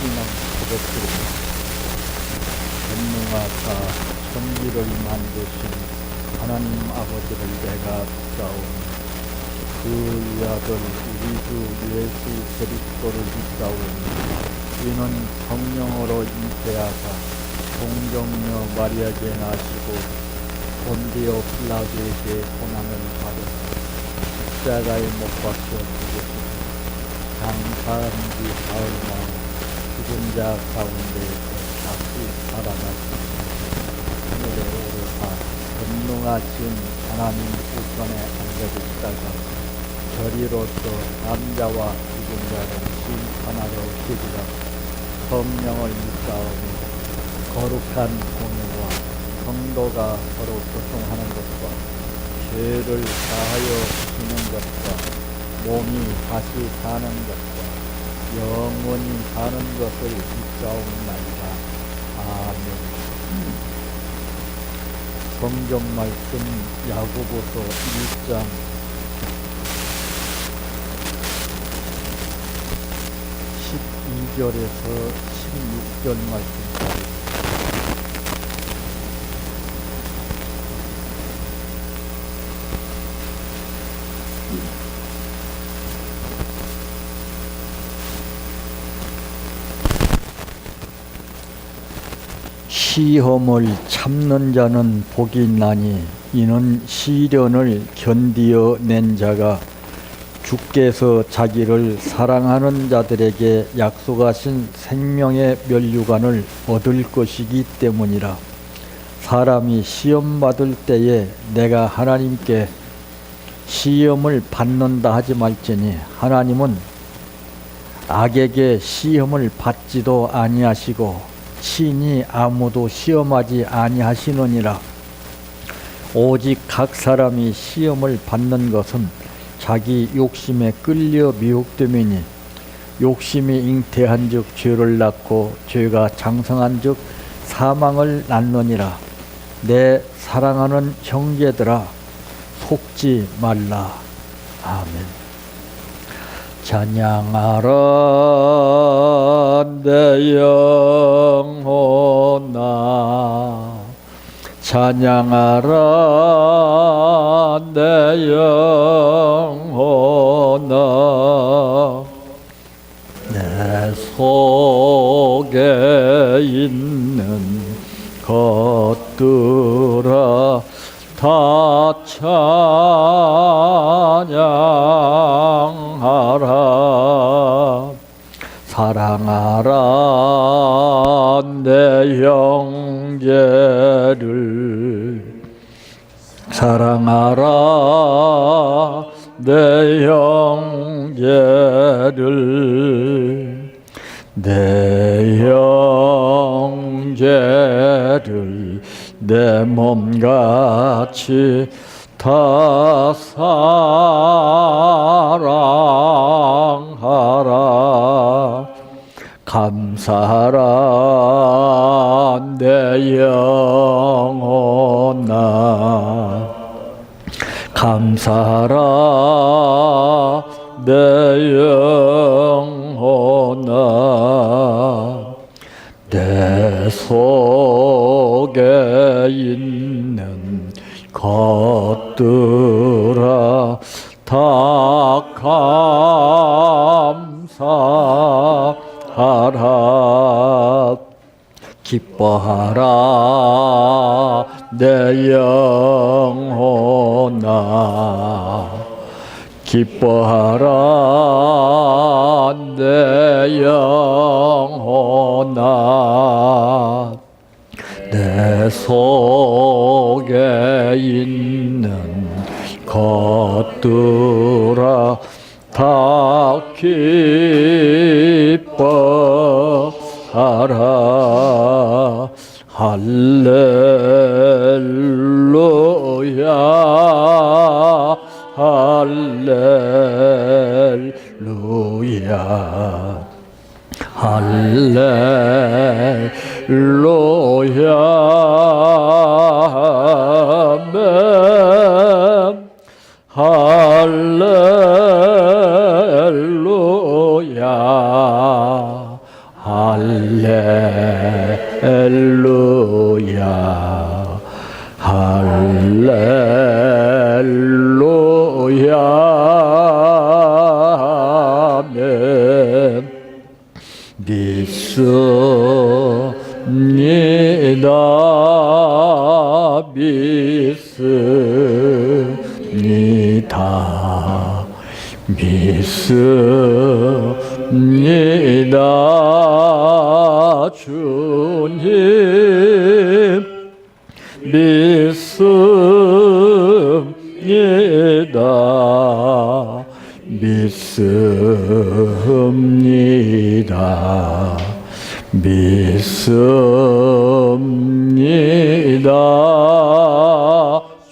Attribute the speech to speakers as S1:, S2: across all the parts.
S1: 신앙 고백드립니다. 전능하사 천지를 만드신 하나님 아버지를 내가 믿사오니 그 아들 우리 주 예수 그리스도를 믿사오니 이는 성령으로 잉태하사 동정녀 마리아에게 나시고 본디오 빌라도에게 고난을 받으사 십자가에 못 박혀 죽으시니 장사한 뒤 사흘 만에 죽은 자 가운데에서 다시 살아나시니 하늘에 오르사 전능하신 하나님 우편에 앉아계시다가 저리로서 남자와 죽은 자를 심판하러 계시라. 성령을 믿사오니 거룩한 공의와 성도가 서로 소통하는 것과 죄를 사하여 주시는 것과 몸이 다시 사는 것과 영원히 사는 것을 믿사옵나이다. 아멘. 성경 말씀 야고보서 1장 12절에서 16절 말씀까지. 시험을 참는 자는 복이 있나니 이는 시련을 견디어 낸 자가 주께서 자기를 사랑하는 자들에게 약속하신 생명의 면류관을 얻을 것이기 때문이라. 사람이 시험 받을 때에 내가 하나님께 시험을 받는다 하지 말지니 하나님은 악에게 시험을 받지도 아니하시고 친히 아무도 시험하지 아니하시느니라. 오직 각 사람이 시험을 받는 것은 자기 욕심에 끌려 미혹됨이니 욕심이 잉태한즉 죄를 낳고 죄가 장성한즉 사망을 낳느니라. 내 사랑하는 형제들아 속지 말라. 아멘. 찬양하라 내 영혼아, 찬양하라 내 영혼아, 내 속에 있는 것들아 다 찬양하라. 사랑하라 내 형제를, 사랑하라 내 형제를, 내 형제를 내 몸같이 다 사랑하라. 감사하라 내 영혼아, 감사하라 내 영혼아, 내 속에 있는 것들아 다 감사하라. 기뻐하라 내 영혼아, 기뻐하라 내 영혼아, 내 속에 있는 것들아 다 기뻐하라. 할렐루야, 할렐루야, 할렐루야, 아멘. 할렐루야, 할렐루야 할렐루야 아멘. 믿습니다 믿습니다 믿습니다 주님 믿습니다 믿습니다 믿습니다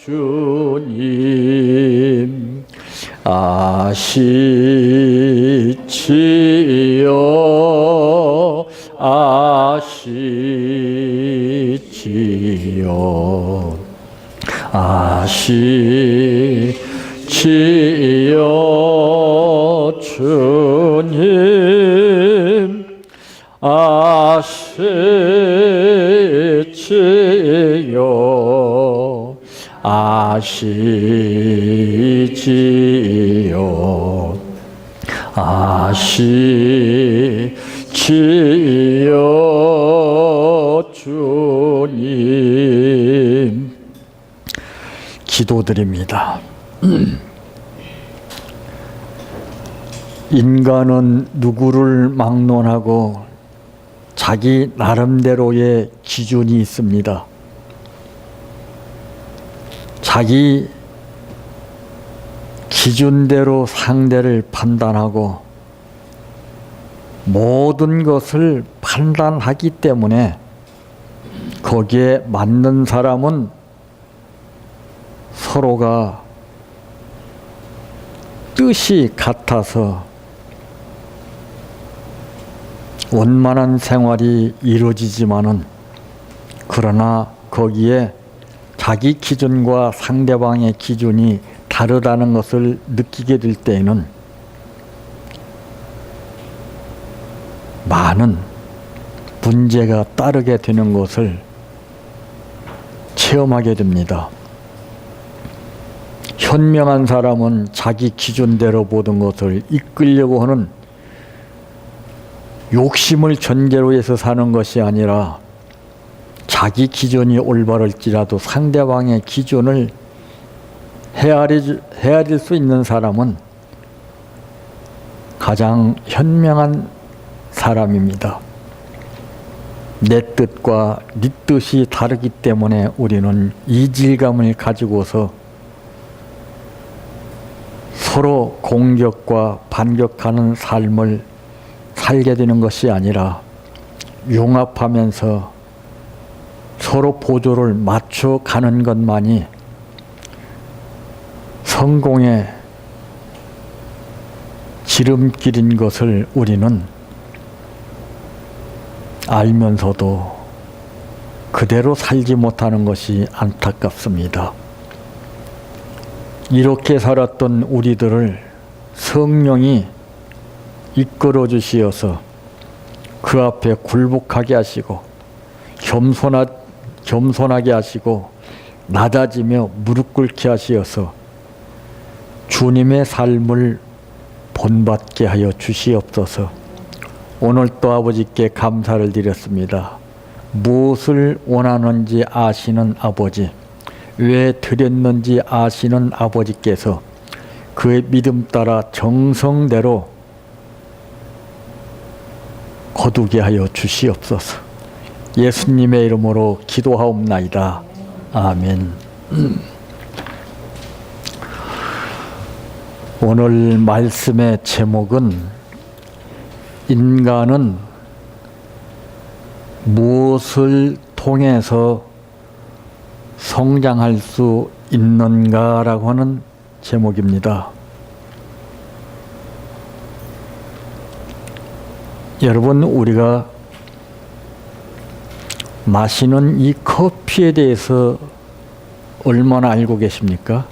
S1: 주님 아시지요 아시지요 아시지요 주님 아시지요 아시지요 아시지요 주님. 기도드립니다. 인간은 누구를 막론하고 자기 나름대로의 기준이 있습니다. 자기 기준대로 상대를 판단하고 모든 것을 판단하기 때문에 거기에 맞는 사람은 서로가 뜻이 같아서 원만한 생활이 이루어지지만은 그러나 거기에 자기 기준과 상대방의 기준이 다르다는 것을 느끼게 될 때에는 많은 문제가 따르게 되는 것을 체험하게 됩니다. 현명한 사람은 자기 기준대로 모든 것을 이끌려고 하는 욕심을 전제로 해서 사는 것이 아니라 자기 기준이 올바를지라도 상대방의 기준을 헤아릴 수 있는 사람은 가장 현명한 사람입니다. 내 뜻과 네 뜻이 다르기 때문에 우리는 이질감을 가지고서 서로 공격과 반격하는 삶을 살게 되는 것이 아니라 융합하면서 서로 보조를 맞춰가는 것만이 성공의 지름길인 것을 우리는 알면서도 그대로 살지 못하는 것이 안타깝습니다. 이렇게 살았던 우리들을 성령이 이끌어 주시어서 그 앞에 굴복하게 하시고 겸손하게 하시고 낮아지며 무릎 꿇게 하시어서 주님의 삶을 본받게 하여 주시옵소서. 오늘 또 아버지께 감사를 드렸습니다. 무엇을 원하는지 아시는 아버지, 왜 드렸는지 아시는 아버지께서 그의 믿음 따라 정성대로 거두게 하여 주시옵소서. 예수님의 이름으로 기도하옵나이다. 아멘. 오늘 말씀의 제목은 인간은 무엇을 통해서 성장할 수 있는가라고 하는 제목입니다. 여러분, 우리가 마시는 이 커피에 대해서 얼마나 알고 계십니까?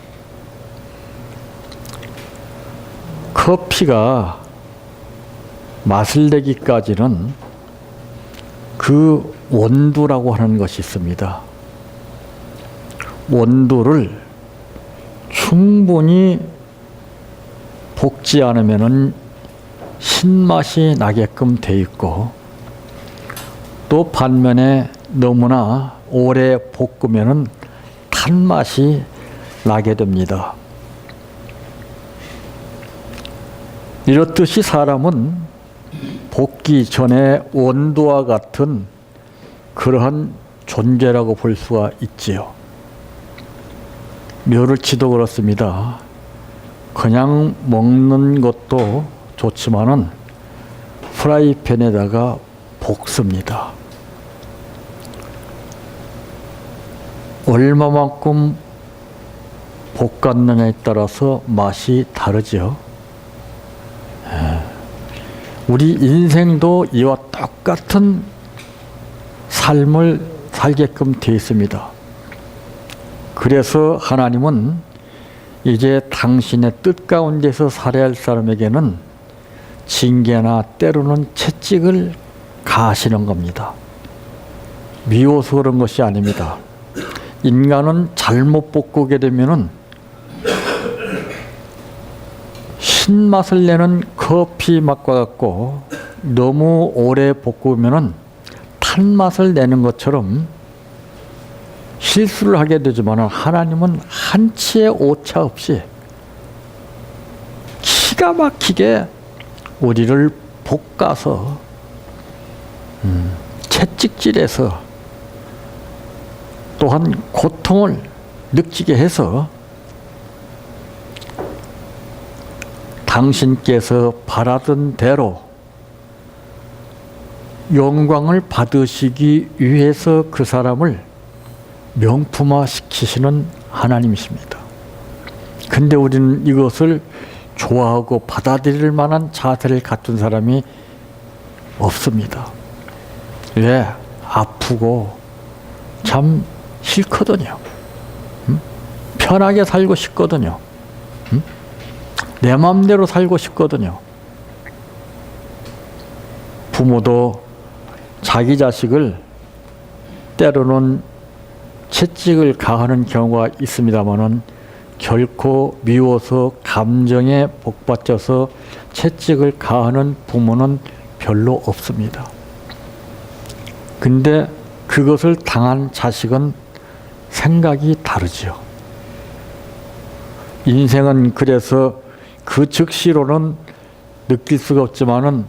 S1: 커피가 맛을 내기까지는 그 원두라고 하는 것이 있습니다. 원두를 충분히 볶지 않으면은 신맛이 나게끔 돼 있고, 또 반면에 너무나 오래 볶으면은 탄맛이 나게 됩니다. 이렇듯이 사람은 볶기 전에 원두와 같은 그러한 존재라고 볼 수가 있지요. 멸치도 그렇습니다. 그냥 먹는 것도 좋지만은 프라이팬에다가 볶습니다. 얼마만큼 볶았느냐에 따라서 맛이 다르죠. 우리 인생도 이와 똑같은 삶을 살게끔 되어 있습니다. 그래서 하나님은 이제 당신의 뜻 가운데서 살아야 할 사람에게는 징계나 때로는 채찍을 가하시는 겁니다. 미워서 그런 것이 아닙니다. 인간은 잘못 볶게 되면은 신맛을 내는 커피 맛과 같고, 너무 오래 볶으면은 탄맛을 내는 것처럼 실수를 하게 되지만, 하나님은 한치의 오차 없이 기가 막히게 우리를 볶아서 채찍질해서 또한 고통을 느끼게 해서 당신께서 바라던 대로 영광을 받으시기 위해서 그 사람을 명품화 시키시는 하나님이십니다. 근데 우리는 이것을 좋아하고 받아들일 만한 자세를 갖춘 사람이 없습니다. 왜? 아프고 참 싫거든요. 편하게 살고 싶거든요. 내 마음대로 살고 싶거든요. 부모도 자기 자식을 때로는 채찍을 가하는 경우가 있습니다마는 결코 미워서 감정에 복받쳐서 채찍을 가하는 부모는 별로 없습니다. 근데 그것을 당한 자식은 생각이 다르지요. 인생은 그래서 그 즉시로는 느낄 수가 없지만은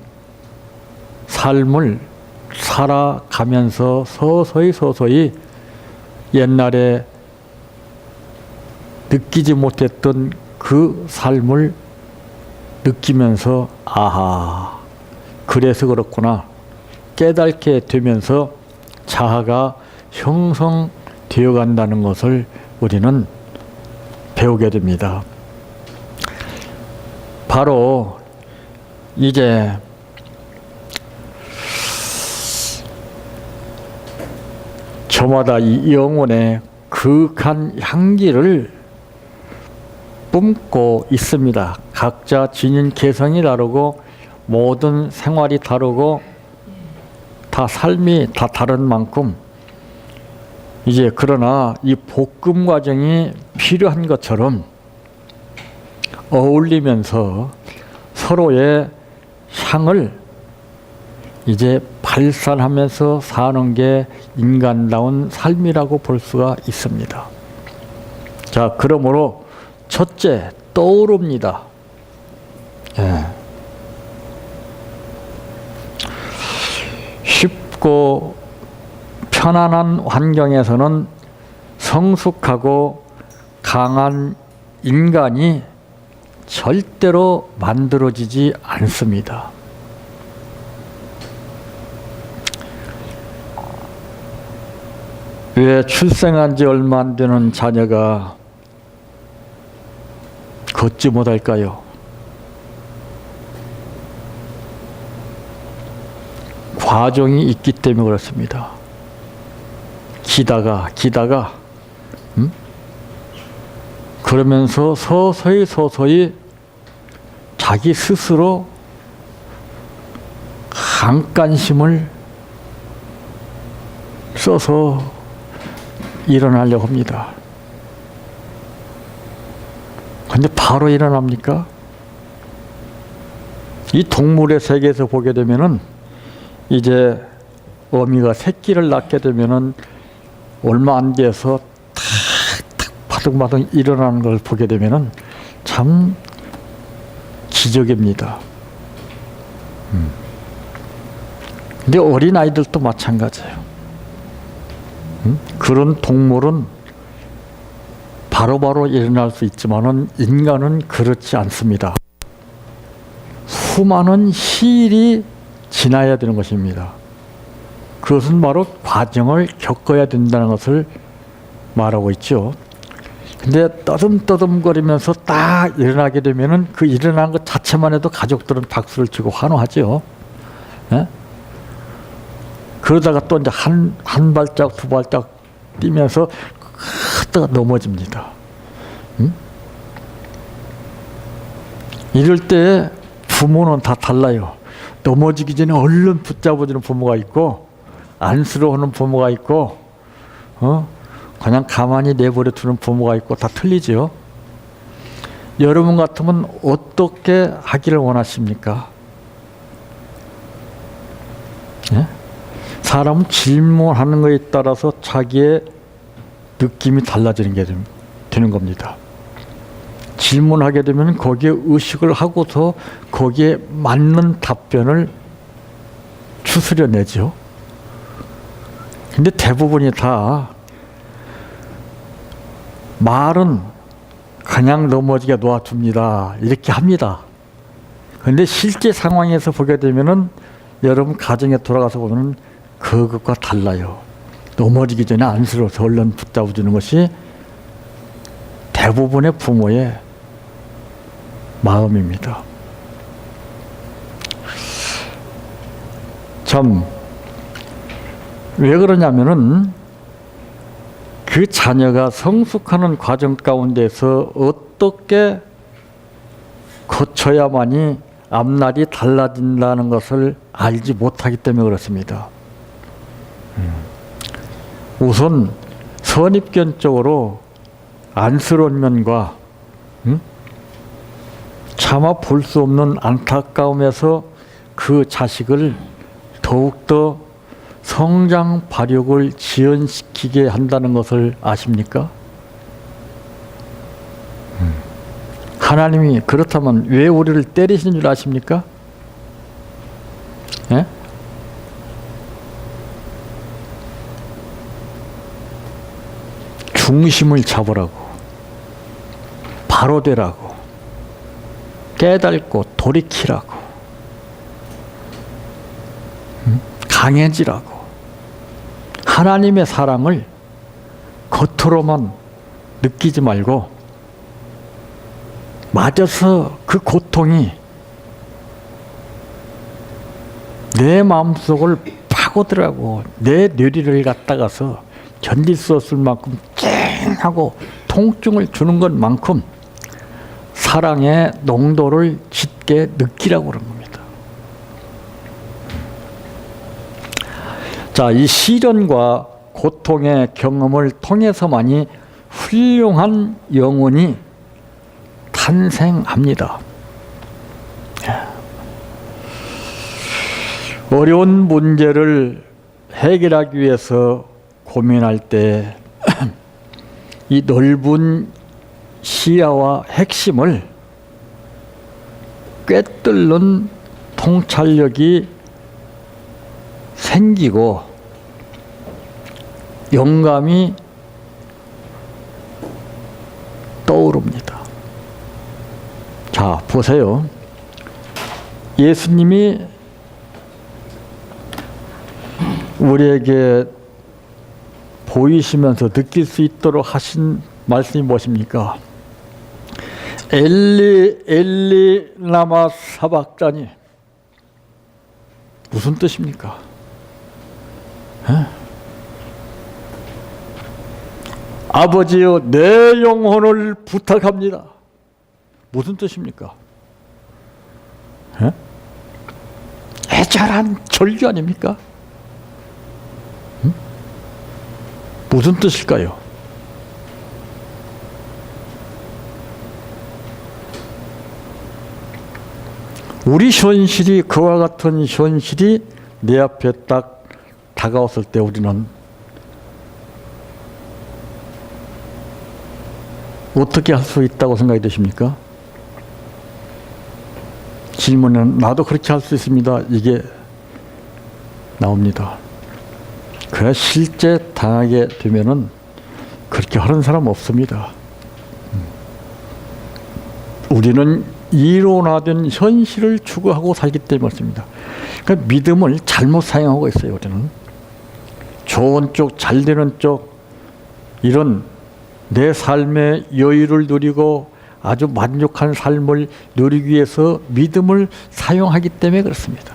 S1: 삶을 살아가면서 서서히 옛날에 느끼지 못했던 그 삶을 느끼면서 아하, 그래서 그렇구나 깨닫게 되면서 자아가 형성되어 간다는 것을 우리는 배우게 됩니다. 바로 이제 저마다 이 영혼의 그윽한 향기를 뿜고 있습니다. 각자 지닌 개성이 다르고 모든 생활이 다르고 다 삶이 다 다른 만큼 이제 그러나 이 볶음 과정이 필요한 것처럼 어울리면서 서로의 향을 이제 발산하면서 사는 게 인간다운 삶이라고 볼 수가 있습니다. 자, 그러므로 첫째, 떠오릅니다. 쉽고 편안한 환경에서는 성숙하고 강한 인간이 절대로 만들어지지 않습니다. 왜 출생한 지 얼마 안 되는 자녀가 걷지 못할까요? 과정이 있기 때문에 그렇습니다. 기다가 그러면서 서서히 자기 스스로 강간심을 써서 일어나려고 합니다. 근데 바로 일어납니까? 이 동물의 세계에서 보게 되면은 이제 어미가 새끼를 낳게 되면은 얼마 안 돼서 탁탁 바둥바둥 일어나는 걸 보게 되면은 참 기적입니다. 근데 어린 아이들도 마찬가지예요. 그런 동물은 바로바로 일어날 수 있지만은 인간은 그렇지 않습니다. 수많은 시일이 지나야 되는 것입니다. 그것은 바로 과정을 겪어야 된다는 것을 말하고 있죠. 근데 떠듬떠듬거리면서 딱 일어나게 되면은 그 일어난 것 자체만 해도 가족들은 박수를 치고 환호하죠. 예? 그러다가 또 이제 한 발짝 두 발짝 뛰면서 갔다가 넘어집니다. 이럴 때 부모는 다 달라요. 넘어지기 전에 얼른 붙잡아주는 부모가 있고, 안쓰러워하는 부모가 있고, 그냥 가만히 내버려 두는 부모가 있고, 다 틀리죠. 여러분 같으면 어떻게 하기를 원하십니까? 예? 사람은 질문하는 것에 따라서 자기의 느낌이 달라지는 게 되는 겁니다. 질문하게 되면 거기에 의식을 하고서 거기에 맞는 답변을 추스려내죠. 근데 대부분이 다 말은 그냥 넘어지게 놓아줍니다. 이렇게 합니다. 근데 실제 상황에서 보게 되면은 여러분 가정에 돌아가서 보면 그것과 달라요. 넘어지기 전에 안쓰러워서 얼른 붙잡아주는 것이 대부분의 부모의 마음입니다. 참, 왜 그러냐면은 그 자녀가 성숙하는 과정 가운데서 어떻게 거쳐야만이 앞날이 달라진다는 것을 알지 못하기 때문에 그렇습니다. 우선 선입견적으로 안쓰러운 면과 차마 볼 수 없는 안타까움에서 그 자식을 더욱더 성장 발육을 지연시키게 한다는 것을 아십니까? 하나님이 그렇다면 왜 우리를 때리신 줄 아십니까? 예? 중심을 잡으라고, 바로 되라고, 깨닫고 돌이키라고, 강해지라고. 하나님의 사랑을 겉으로만 느끼지 말고 맞아서 그 고통이 내 마음속을 파고들라고, 내 뇌리를 갖다가서 견딜 수 없을 만큼 쨍하고 통증을 주는 것만큼 사랑의 농도를 짙게 느끼라고 그런 겁니다. 자, 이 시련과 고통의 경험을 통해서만이 훌륭한 영혼이 탄생합니다. 어려운 문제를 해결하기 위해서 고민할 때 이 넓은 시야와 핵심을 꿰뚫는 통찰력이 생기고 영감이 떠오릅니다. 자, 보세요. 예수님이 우리에게 보이시면서 느낄 수 있도록 하신 말씀이 무엇입니까? 엘리 엘리 라마 사박자니. 무슨 뜻입니까? 에? 아버지여 내 영혼을 부탁합니다. 무슨 뜻입니까? 에? 애절한 절규 아닙니까? 무슨 뜻일까요? 우리 현실이, 그와 같은 현실이 내 앞에 딱 다가왔을 때 우리는 어떻게 할 수 있다고 생각이 되십니까? 질문은 나도 그렇게 할 수 있습니다. 이게 나옵니다. 그래 실제 당하게 되면은 그렇게 하는 사람 없습니다. 우리는 이론화된 현실을 추구하고 살기 때문입니다. 그러니까 믿음을 잘못 사용하고 있어요. 우리는 좋은 쪽, 잘 되는 쪽, 이런 내 삶의 여유를 누리고 아주 만족한 삶을 누리기 위해서 믿음을 사용하기 때문에 그렇습니다.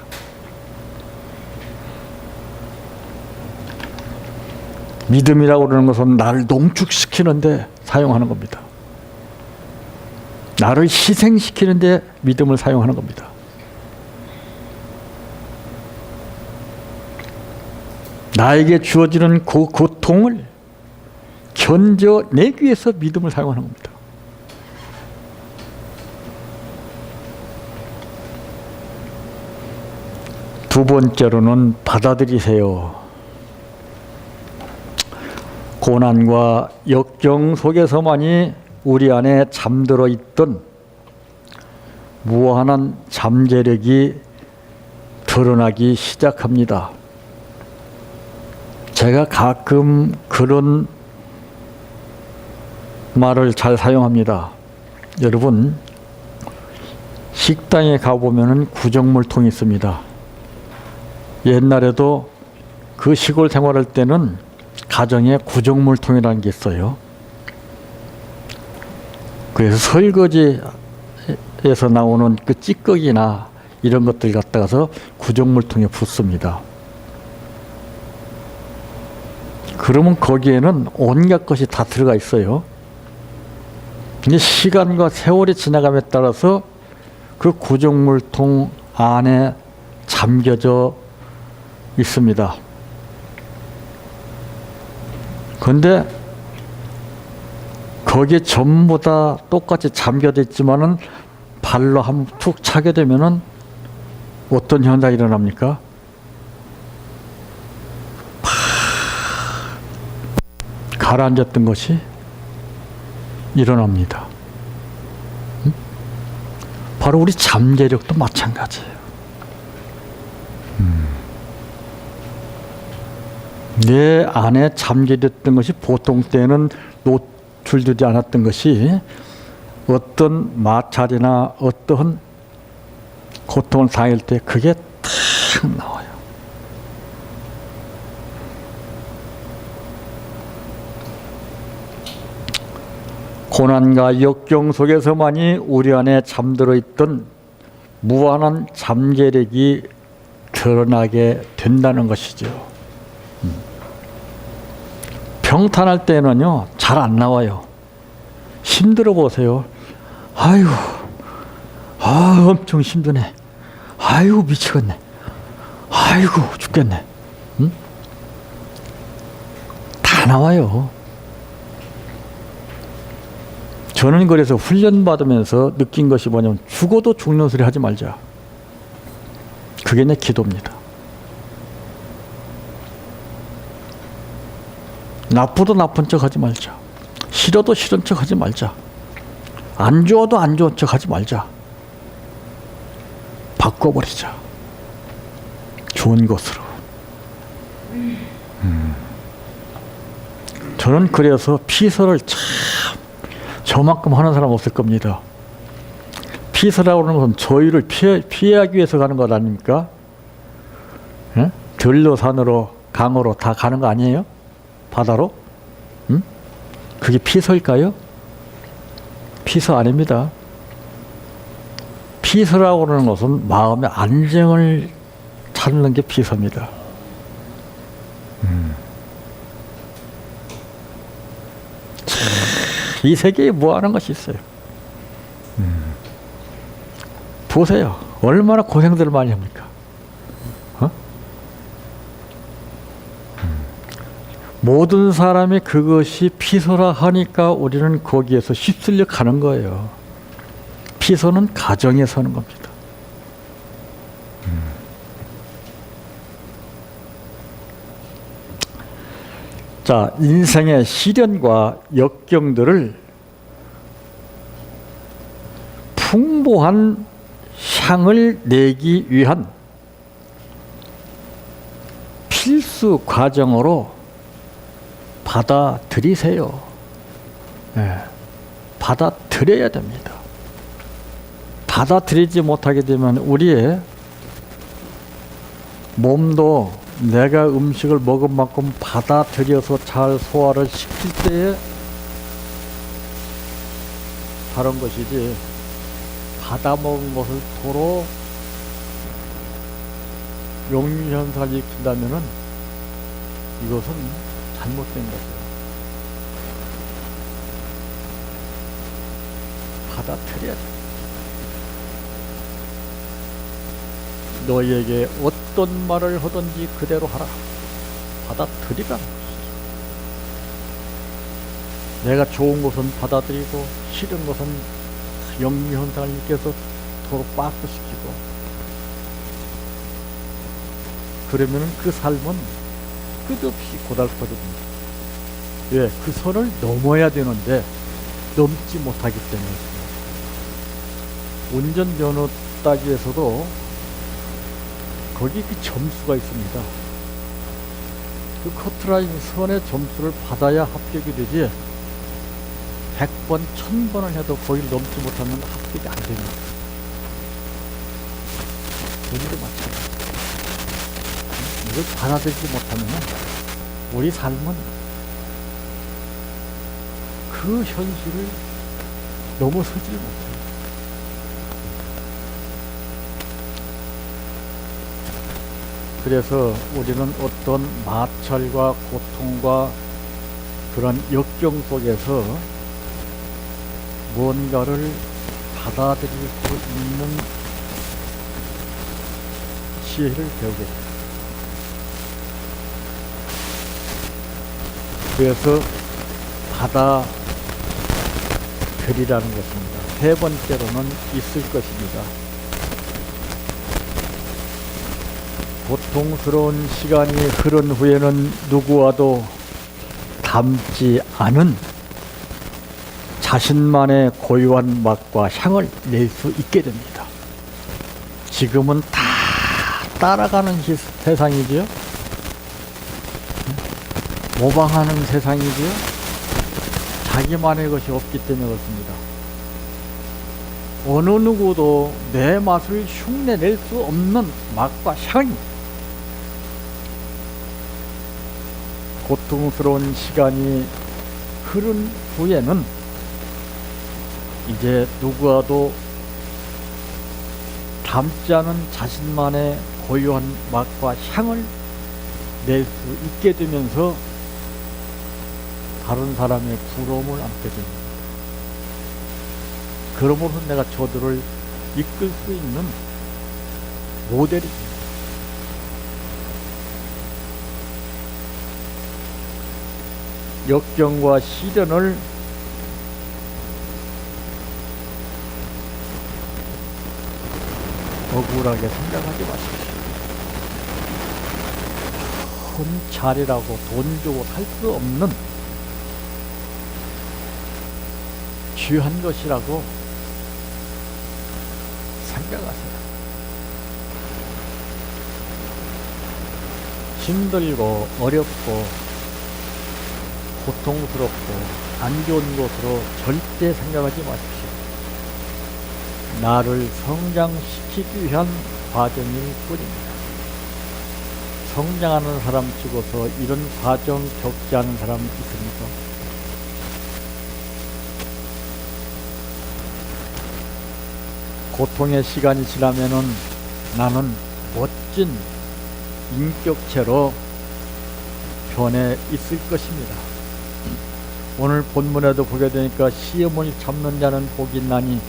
S1: 믿음이라고 그러는 것은 나를 농축시키는데 사용하는 겁니다. 나를 희생시키는데 믿음을 사용하는 겁니다. 나에게 주어지는 그 고통을 견뎌내기 위해서 믿음을 사용하는 겁니다. 두 번째로는 받아들이세요. 고난과 역경 속에서만이 우리 안에 잠들어 있던 무한한 잠재력이 드러나기 시작합니다. 제가 가끔 그런 말을 잘 사용합니다. 여러분, 식당에 가보면 구정물통이 있습니다. 옛날에도 그 시골 생활할 때는 가정에 구정물통이라는 게 있어요. 그래서 설거지에서 나오는 그 찌꺼기나 이런 것들 갖다가서 구정물통에 붓습니다. 그러면 거기에는 온갖 것이 다 들어가 있어요. 근데 시간과 세월이 지나감에 따라서 그 구정물통 안에 잠겨져 있습니다. 그런데 거기에 전부 다 똑같이 잠겨져 있지만은 발로 한번 툭 차게 되면은 어떤 현상이 일어납니까? 가라앉았던 것이 일어납니다. 바로 우리 잠재력도 마찬가지예요. 내 안에 잠재됐던 것이 보통 때는 노출되지 않았던 것이 어떤 마찰이나 어떤 고통을 당할 때 그게 탁 나와요. 고난과 역경 속에서만이 우리 안에 잠들어 있던 무한한 잠재력이 드러나게 된다는 것이죠. 평탄할 때는요, 잘 안 나와요. 힘들어 보세요. 아유, 엄청 힘드네. 아유, 미치겠네. 아이고, 죽겠네. 응? 다 나와요. 저는 그래서 훈련받으면서 느낀 것이 뭐냐면 죽어도 죽는 소리 하지 말자. 그게 내 기도입니다. 나쁘도 나쁜 척 하지 말자. 싫어도 싫은 척 하지 말자. 안 좋아도 안 좋은 척 하지 말자. 바꿔버리자. 좋은 것으로. 저는 그래서 피서를 참 저만큼 하는 사람 없을 겁니다. 피서라고 하는 것은 저희를 피하기 위해서 가는 것 아닙니까? 예? 들로 산으로 강으로 다 가는 거 아니에요? 바다로? 응? 그게 피서일까요? 피서 아닙니다. 피서라고 하는 것은 마음의 안정을 찾는 게 피서입니다. 이 세계에 뭐 하는 것이 있어요? 보세요. 얼마나 고생들 많이 합니까? 모든 사람이 그것이 피서라 하니까 우리는 거기에서 휩쓸려 가는 거예요. 피서는 가정에 서는 겁니다. 자, 인생의 시련과 역경들을 풍부한 향을 내기 위한 필수 과정으로 받아들이세요. 네, 받아들여야 됩니다. 받아들이지 못하게 되면 우리의 몸도 내가 음식을 먹은 만큼 받아들여서 잘 소화를 시킬 때에 다른 것이지, 받아먹은 것을 도로 역류현상을 일으킨다면은 이것은 잘못된 거죠. 받아들여야 돼. 너희에게 어떤 말을 하든지 그대로 하라. 받아들이라는 것이죠. 내가 좋은 것은 받아들이고 싫은 것은 역류현상을 일으켜서 도로 빠꾸시키고, 그러면은 그 삶은 끝없이 고달퍼집니다. 왜? 그 선을 넘어야 되는데 넘지 못하기 때문에. 운전면허 따기에서도 거기 그 점수가 있습니다. 그 커트라인 선의 점수를 받아야 합격이 되지, 100번, 1000번을 해도 거기를 넘지 못하면 합격이 안 됩니다. 우리도 마찬가지입니다. 이걸 받아들이지 못하면 우리 삶은 그 현실을 넘어서지 못해요. 그래서 우리는 어떤 마찰과 고통과 그런 역경 속에서 뭔가를 받아들일 수 있는 지혜를 배우게 됩니다. 그래서 받아들이라는 것입니다. 세 번째로는 있을 것입니다. 고통스러운 시간이 흐른 후에는 누구와도 닮지 않은 자신만의 고유한 맛과 향을 낼 수 있게 됩니다. 지금은 다 따라가는 세상이지요. 모방하는 세상이지요. 자기만의 것이 없기 때문에 그렇습니다. 어느 누구도 내 맛을 흉내낼 수 없는 맛과 향이, 고통스러운 시간이 흐른 후에는 이제 누구와도 닮지 않은 자신만의 고유한 맛과 향을 낼 수 있게 되면서 다른 사람의 부러움을 안게 됩니다. 그러므로 내가 저들을 이끌 수 있는 모델입니다. 역경과 시련을 억울하게 생각하지 마십시오. 큰 자리라고 돈 주고 살 수 없는 귀한 것이라고 생각하세요. 힘들고 어렵고 고통스럽고 안 좋은 것으로 절대 생각하지 마십시오. 나를 성장시키기 위한 과정일 뿐입니다. 성장하는 사람 치고서 이런 과정 겪지 않은 사람 있습니까? 고통의 시간이 지나면은 나는 멋진 인격체로 변해 있을 것입니다. 오늘 본문에도 보게 되니까 시험을 참는 자는 복이 있나니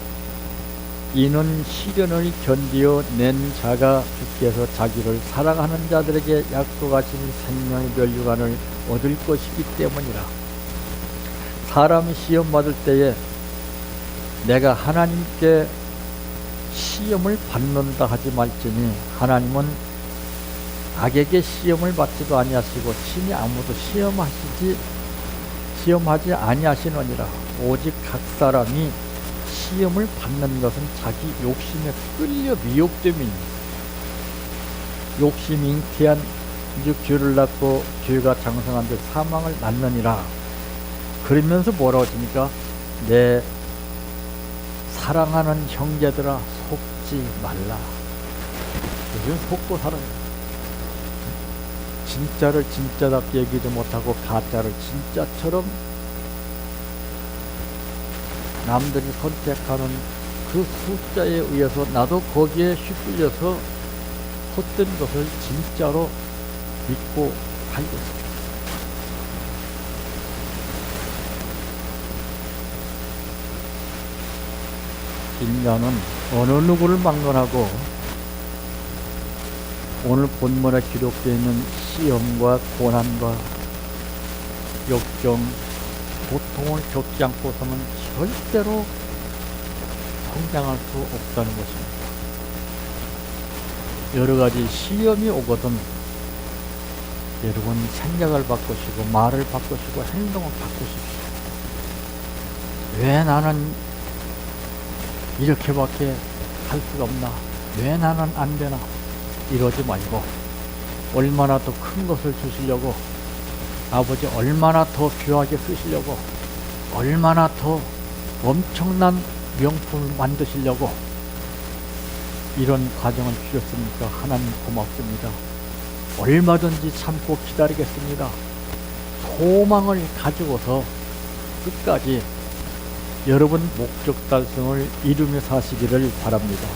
S1: 이는 시련을 견디어 낸 자가 주께서 자기를 사랑하는 자들에게 약속하신 생명의 면류관을 얻을 것이기 때문이라. 사람이 시험 받을 때에 내가 하나님께 시험을 받는다 하지 말지니 하나님은 악에게 시험을 받지도 아니하시고 친히 아무도 시험하지 아니하시느니라. 오직 각 사람이 시험을 받는 것은 자기 욕심에 끌려 미혹됨이니 욕심이 잉태한 즉 죄를 낳고 죄가 장성한 데 사망을 낳느니라. 그러면서 뭐라고 하십니까? 내 사랑하는 형제들아 속지 말라. 요즘 속고 살아요. 진짜를 진짜답게 얘기도 못하고 가짜를 진짜처럼 남들이 선택하는 그 숫자에 의해서 나도 거기에 휩쓸려서 헛된 것을 진짜로 믿고 살고 있습니다. 인간은 어느 누구를 막론하고 오늘 본문에 기록되어 있는 시험과 고난과 역경, 고통을 겪지 않고서는 절대로 성장할 수 없다는 것입니다. 여러 가지 시험이 오거든 여러분 생각을 바꾸시고 말을 바꾸시고 행동을 바꾸십시오. 왜 나는 이렇게밖에 할 수가 없나? 왜 나는 안 되나? 이러지 말고 얼마나 더 큰 것을 주시려고, 아버지 얼마나 더 귀하게 쓰시려고, 얼마나 더 엄청난 명품을 만드시려고 이런 과정을 주셨습니까? 하나님 고맙습니다. 얼마든지 참고 기다리겠습니다. 소망을 가지고서 끝까지 여러분 목적 달성을 이루며 사시기를 바랍니다.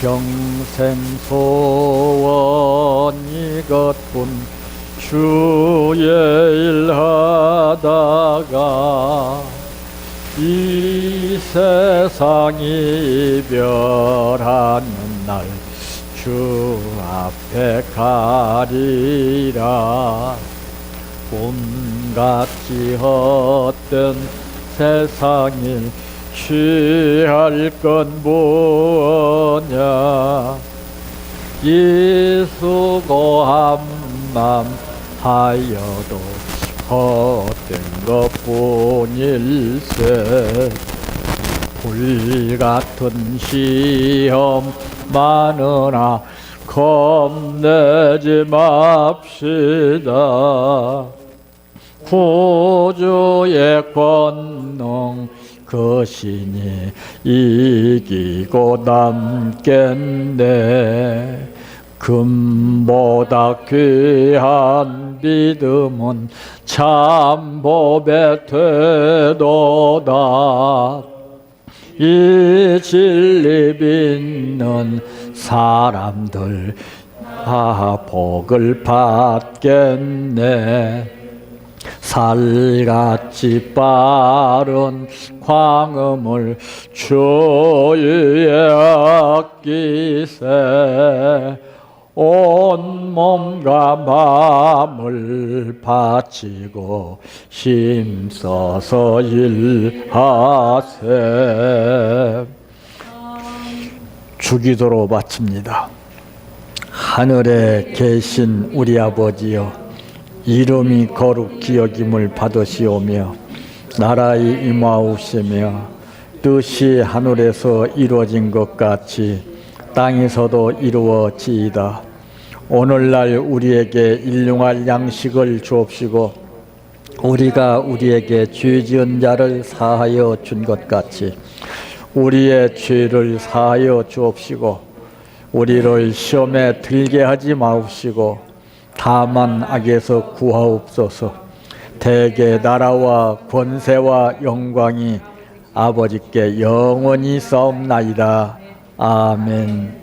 S1: 평생 소원 이것뿐 주의 일하다가 이 세상 이별하는 날 주 앞에 가리라. 꿈같이 헛된 세상이 취할 건 뭐냐. 이 수고함만 하여도 헛된 것뿐일세. 불같은 시험 많으나 겁내지 맙시다. 구주의 권능 그 신이 이기고 남겠네. 금보다 귀한 믿음은 참법에 되도다. 이 진리 믿는 사람들 복을 받겠네. 살같이 빠른 광음을 주위에 아끼세. 온몸과 마음을 바치고 힘써서 일하세. 주기도로 마칩니다. 하늘에 계신 우리 아버지여, 이름이 거룩히 여김을 받으시오며 나라의 임하옵시며 뜻이 하늘에서 이루어진 것 같이 땅에서도 이루어지이다. 오늘날 우리에게 일용할 양식을 주옵시고 우리가 우리에게 죄 지은 자를 사하여 준 것 같이 우리의 죄를 사하여 주옵시고 우리를 시험에 들게 하지 마옵시고 다만 악에서 구하옵소서. 대개 나라와 권세와 영광이 아버지께 영원히 싸움나이다. 아멘.